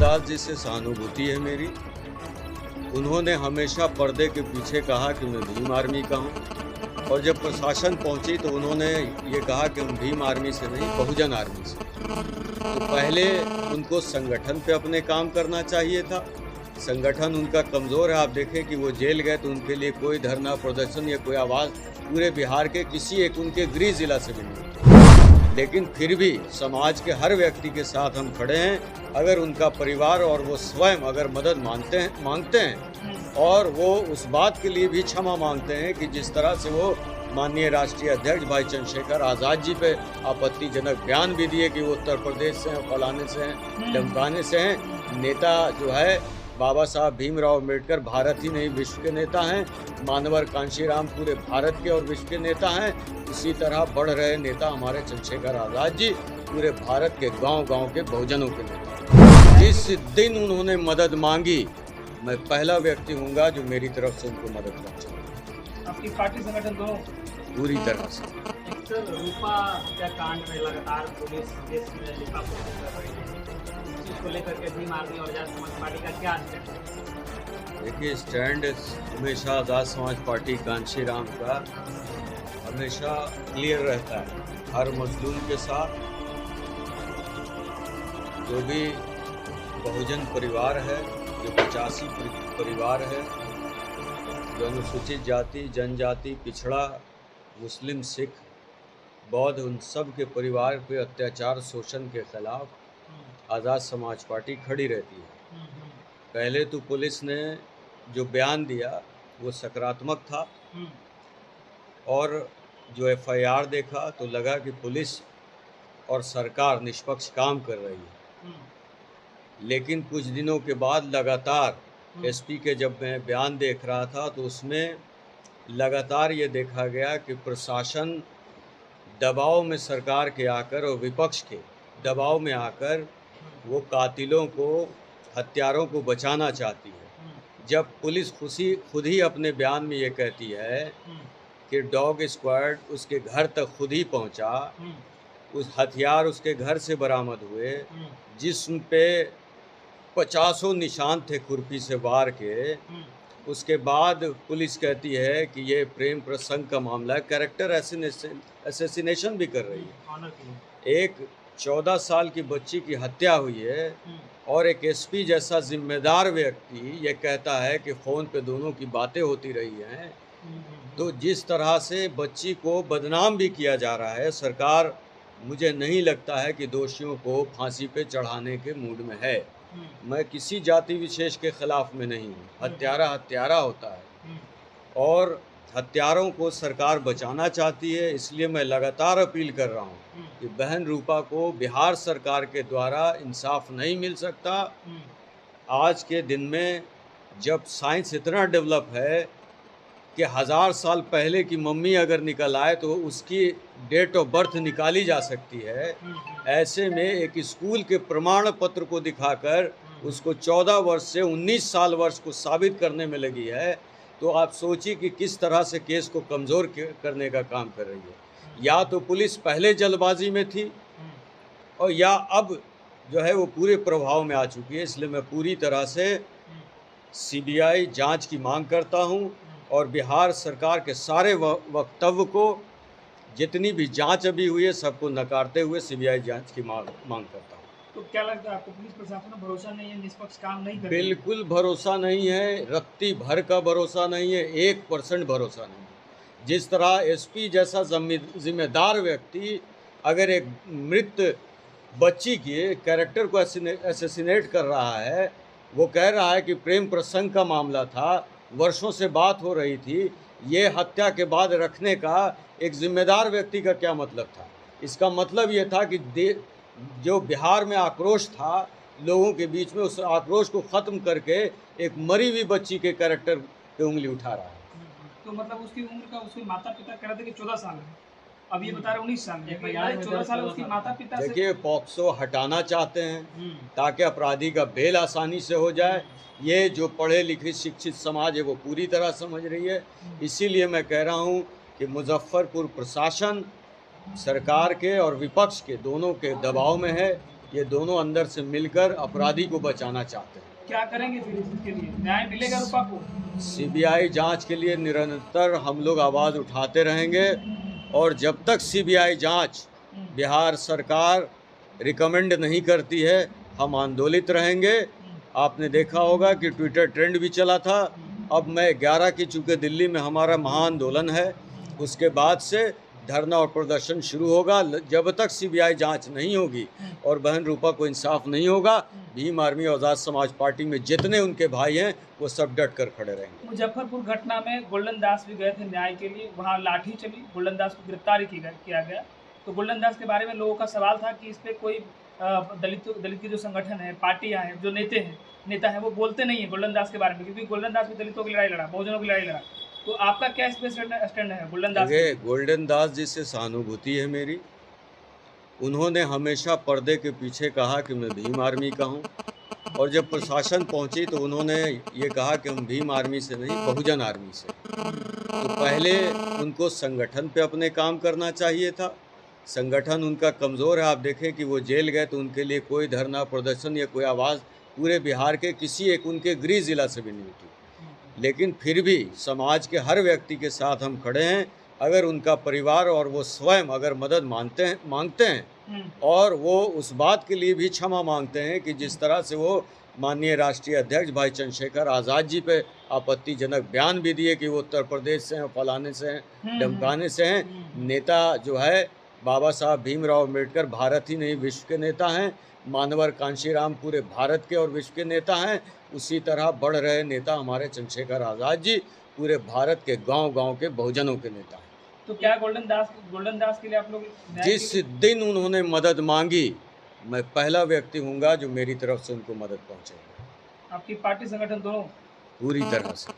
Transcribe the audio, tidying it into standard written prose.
दास जी से सहानुभूति है मेरी। उन्होंने हमेशा पर्दे के पीछे कहा कि मैं भीम आर्मी का हूँ, और जब प्रशासन पहुंची तो उन्होंने ये कहा कि हम भीम आर्मी से नहीं, बहुजन आर्मी से। तो पहले उनको संगठन पे अपने काम करना चाहिए था। संगठन उनका कमज़ोर है। आप देखें कि वो जेल गए तो उनके लिए कोई धरना प्रदर्शन या कोई आवाज़ पूरे बिहार के किसी एक उनके गृह जिला से भी नहीं। लेकिन फिर भी समाज के हर व्यक्ति के साथ हम खड़े हैं। अगर उनका परिवार और वो स्वयं अगर मदद मांगते हैं और वो उस बात के लिए भी क्षमा मांगते हैं कि जिस तरह से वो माननीय राष्ट्रीय अध्यक्ष भाई चंद्रशेखर आज़ाद जी पे आपत्तिजनक बयान भी दिए कि वो उत्तर प्रदेश से हैं, फलाने से हैं, धमकाने से हैं। नेता जो है बाबा साहब भीमराव अम्बेडकर भारत ही नहीं विश्व के नेता हैं। मानवर कांशीराम पूरे भारत के और विश्व के नेता हैं। इसी तरह बढ़ रहे नेता हमारे चंद्रशेखर आज़ाद जी पूरे भारत के गांव-गांव के बहुजनों के नेता। जिस दिन उन्होंने मदद मांगी, मैं पहला व्यक्ति हूँगा जो मेरी तरफ से उनको मदद पहुँचाऊंगा। आपकी पार्टी संगठन दोनों पूरी तरह से। सर, रूपा हत्याकांड में लगातार पुलिस केस में लिपापोती कर रही है, इसको लेकर के भीम आर्मी और आजाद समाज पार्टी का क्या स्टैंड है? देखिए, स्टैंड हमेशा आज़ाद समाज पार्टी कांशीराम का हमेशा क्लियर रहता है। हर मजलूम के साथ जो भी बहुजन परिवार है, जो 85 परिवार है, जो अनुसूचित जाति, जनजाति, पिछड़ा, मुस्लिम, सिख, बौद्ध, उन सब के परिवार पे अत्याचार शोषण के खिलाफ आज़ाद समाज पार्टी खड़ी रहती है। पहले तो पुलिस ने जो बयान दिया वो सकारात्मक था, और जो एफआईआर देखा तो लगा कि पुलिस और सरकार निष्पक्ष काम कर रही है। लेकिन कुछ दिनों के बाद लगातार एसपी के जब मैं बयान देख रहा था तो उसमें लगातार ये देखा गया कि प्रशासन दबाव में सरकार के आकर और विपक्ष के दबाव में आकर वो कातिलों को, हत्यारों को बचाना चाहती है। जब पुलिस खुद ही अपने बयान में ये कहती है कि डॉग स्क्वाड उसके घर तक खुद ही पहुंचा, उस हथियार उसके घर से बरामद हुए, जिस्म पे 50 निशान थे खुरपी से वार के। उसके बाद पुलिस कहती है कि ये प्रेम प्रसंग का मामला है, कैरेक्टर असैसिनेशन भी कर रही है। एक 14 साल की बच्ची की हत्या हुई है और एक एसपी जैसा जिम्मेदार व्यक्ति ये कहता है कि फ़ोन पे दोनों की बातें होती रही हैं। तो जिस तरह से बच्ची को बदनाम भी किया जा रहा है, सरकार मुझे नहीं लगता है कि दोषियों को फांसी पे चढ़ाने के मूड में है। मैं किसी जाति विशेष के खिलाफ में नहीं हूँ। हत्यारा हत्यारा होता है और हत्यारों को सरकार बचाना चाहती है। इसलिए मैं लगातार अपील कर रहा हूँ कि बहन रूपा को बिहार सरकार के द्वारा इंसाफ नहीं मिल सकता। आज के दिन में जब साइंस इतना डेवलप है कि 1000 साल पहले की मम्मी अगर निकल आए तो उसकी डेट ऑफ बर्थ निकाली जा सकती है। ऐसे में एक स्कूल के प्रमाण पत्र को दिखाकर उसको 14 वर्ष से 19 साल वर्ष को साबित करने में लगी है। तो आप सोचिए कि किस तरह से केस को कमज़ोर करने का काम कर रही है। या तो पुलिस पहले जल्दबाजी में थी और या अब जो है वो पूरे प्रभाव में आ चुकी है। इसलिए मैं पूरी तरह से सीबीआई जांच की मांग करता हूं और बिहार सरकार के सारे वक्तव्य को, जितनी भी जांच अभी हुई है, सबको नकारते हुए सीबीआई जांच की मांग करता हूं। तो क्या लगता है आपको, पुलिस प्रशासन में भरोसा नहीं है, निष्पक्ष काम नहीं कर रही है? बिल्कुल भरोसा नहीं है, रत्ती भर का भरोसा नहीं है, 1% भरोसा नहीं है। जिस तरह एसपी जैसा जिम्मेदार व्यक्ति अगर एक मृत बच्ची के कैरेक्टर को असैसिनेट कर रहा है, वो कह रहा है कि प्रेम प्रसंग का मामला था, वर्षों से बात हो रही थी, ये हत्या के बाद रखने का एक जिम्मेदार व्यक्ति का क्या मतलब था? इसका मतलब ये था कि जो बिहार में आक्रोश था लोगों के बीच में, उस आक्रोश को ख़त्म करके एक मरी हुई बच्ची के कैरेक्टर पे उंगली उठा रहा है। तो मतलब उसकी उम्र का, उसके माता पिता कह रहे थे कि 14 साल है, अब ये बता रहे 19 साल में, 14 साल उसकी माता पिता से। देखिए, पॉक्सो हटाना चाहते हैं ताकि अपराधी का बेल आसानी से हो जाए। ये जो पढ़े लिखे शिक्षित समाज है वो पूरी तरह समझ रही है। इसीलिए मैं कह रहा हूँ कि मुजफ्फरपुर प्रशासन सरकार के और विपक्ष के दोनों के दबाव में है ये दोनों अंदर से मिलकर अपराधी को बचाना चाहते हैं। क्या करेंगे फिर इसके लिए? न्याय मिलेगा रूपा को? सीबीआई जांच के लिए निरंतर हम लोग आवाज़ उठाते रहेंगे और जब तक सीबीआई जांच बिहार सरकार रिकमेंड नहीं करती है हम आंदोलित रहेंगे। आपने देखा होगा कि ट्विटर ट्रेंड भी चला था। अब मैं 11 की, चूँकि दिल्ली में हमारा महाआंदोलन है, उसके बाद से धरना और प्रदर्शन शुरू होगा। जब तक सीबीआई जांच नहीं होगी और बहन रूपा को इंसाफ नहीं होगा, भीम आर्मी और आज़ाद समाज पार्टी में जितने उनके भाई हैं वो सब डट कर खड़े रहेंगे। मुजफ्फरपुर घटना में गोल्डन दास भी गए थे न्याय के लिए, वहाँ लाठी चली, गोल्डन दास को गिरफ्तार किया गया। तो गोल्डन दास के बारे में लोगों का सवाल था कि इस पर कोई दलित के जो संगठन है, पार्टियां हैं, जो नेता हैं, वो बोलते नहीं है गोल्डन दास के बारे में, क्योंकि गोल्डन दास भी दलितों की लड़ाई लड़ा, बहुजनों की लड़ाई लड़ा। तो आपका क्या इस पे स्टैंड है गोल्डन दास? गोल्डन दास जी से सहानुभूति है मेरी। उन्होंने हमेशा पर्दे के पीछे कहा कि मैं भीम आर्मी का हूँ, और जब प्रशासन पहुंची तो उन्होंने ये कहा कि हम भीम आर्मी से नहीं, बहुजन आर्मी से। तो पहले उनको संगठन पे अपने काम करना चाहिए था। संगठन उनका कमज़ोर है। आप देखें कि वो जेल गए तो उनके लिए कोई धरना प्रदर्शन या कोई आवाज़ पूरे बिहार के किसी एक उनके गृह जिला से भी नहीं उठी। लेकिन फिर भी समाज के हर व्यक्ति के साथ हम खड़े हैं। अगर उनका परिवार और वो स्वयं अगर मदद मांगते हैं और वो उस बात के लिए भी क्षमा मांगते हैं कि जिस तरह से वो माननीय राष्ट्रीय अध्यक्ष भाई चंद्रशेखर आज़ाद जी पे आपत्तिजनक बयान भी दिए कि वो उत्तर प्रदेश से हैं, फलाने से हैं, धमकाने से हैं। नेता जो है बाबा साहब भीमराव अम्बेडकर भारत ही नहीं विश्व के नेता हैं। मानवर कांशीराम पूरे भारत के और विश्व के नेता हैं। उसी तरह बढ़ रहे नेता हमारे चंद्रशेखर आज़ाद जी पूरे भारत के गांव-गांव के बहुजनों के नेता हैं। तो क्या गोल्डन दास के लिए आप लोग जिस दिन उन्होंने मदद मांगी, मैं पहला व्यक्ति हूँगा जो मेरी तरफ से उनको मदद पहुँचाएगा। आपकी पार्टी संगठन दोनों पूरी तरह से।